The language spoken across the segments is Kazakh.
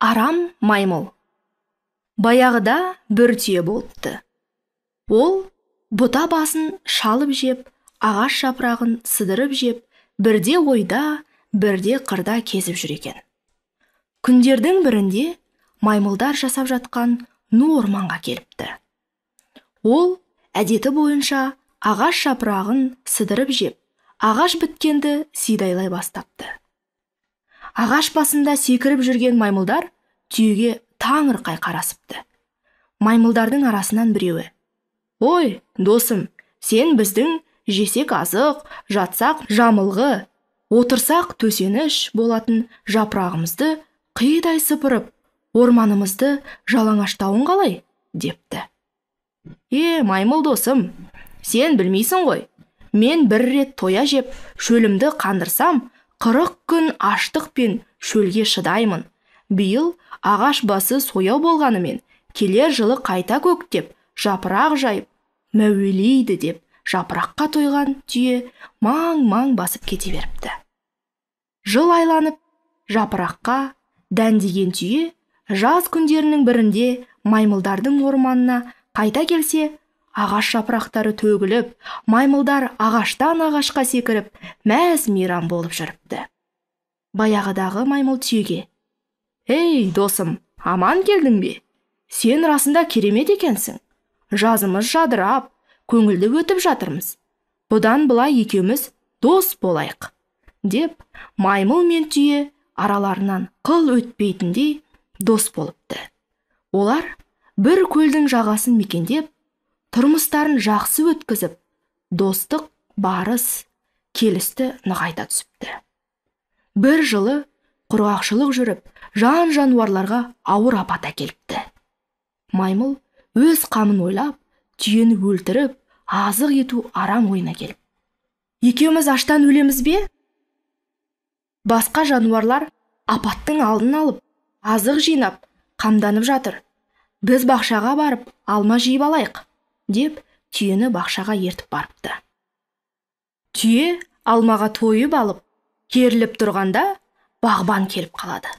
Арам маймыл. Баяғыда бір түйе болыпты. Ол бұта басын шалып жеп, ағаш жапырағын сыдырып жеп, бірде ойда, бірде қырда кезіп жүр екен. Күндердің бірінде маймылдар жасап жатқан ну орманға келіпті. Ол әдеті бойынша ағаш жапырағын сыдырып жеп, ағаш біткенді сидайлай бастапты. Ағаш басында секіріп жүрген маймылдар түйеге таңырқай қарасыпты. Маймылдардың арасынан біреуі: «Ой, досым, сен біздің жесек азық, жатсақ жамылғы, отырсақ төсеніш болатын жапырағымызды қидай сыпырып, орманымызды жалаңаштауың қалай?» депті. Маймыл досым, сен білмейсің ғой, мен бір рет тоя жеп, шөлімді қандырсам, 40 күн аштық пен шөлге шыдаймын. Биыл ағаш басы сояу болғанымен, келер жылы қайта көктеп, жапырақ жайып, мәуелейді деп, жапыраққа тойған түйе маң-маң басып кете беріпті. Жыл айланып, жапыраққа дәндеген түйе жаз күндерінің бірінде маймылдардың орманына қайта келсе, ағаш жапырақтары төгіліп, маймылдар ағаштан ағашқа секіріп, мәз-мейрам болып жүріпті. Баяғыдағы маймыл түйеге: «Ей, досым, аман келдің бе? Сен расында керемет екенсің. Жазымыз жадырап, көңілді өтіп жатырмыз. Бұдан былай екеуміз дос болайық», деп маймыл мен түйе араларынан қыл өтпейтіндей дос болыпты. Олар бір көлдің жағасын мекендеп, тұрмыстарын жақсы өткізіп, достық, барыс, келісті нығайта түсіпті. Бір жылы құрғақшылық жүріп, жан-жануарларға ауыр апат әкеліпті. Маймыл өз қамын ойлап, түйені өлтіріп, азық ету арам ойына келіп: «Екеуміз аштан өлеміз бе? Басқа жануарлар апаттың алдын алып, азық жинап, қамданып жатыр. Біз бақшаға барып, алма жейіп алайық», деп түйені бақшаға ертіп барыпты. Түйе алмаға тойып алып, керіліп тұрғанда бағбан келіп қалады.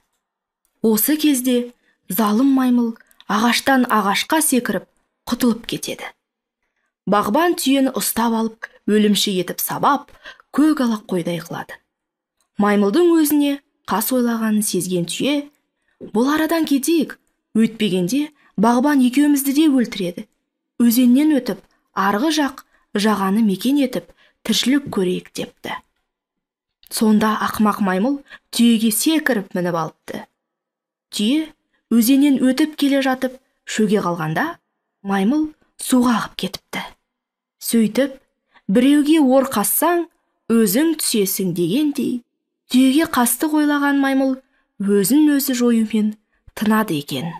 Осы кезде залым маймыл ағаштан ағашқа секіріп, құтылып кетеді. Бағбан түйені ұстап алып, өлімші етіп сабап, көк ала қойдай қылады. Маймылдың өзіне қас ойлағанын сезген түйе: «Бұл арадан кетейік, өйтпегенде бағбан екеумізді де өлтіреді. Өзеннен өтіп, арғы жақ жағаны мекен етіп, тіршілік көрейік», депті. Сонда ақымақ маймыл түйеге секіріп мініп алыпты. Түйе өзеннен өтіп келе жатып, шөге қалғанда, маймыл суға ағып кетіпті. Сөйтіп, біреуге ор қассаң, өзің түсесің дегендей, түйеге қастық ойлаған маймыл өзін өзі жоюмен тынады екен.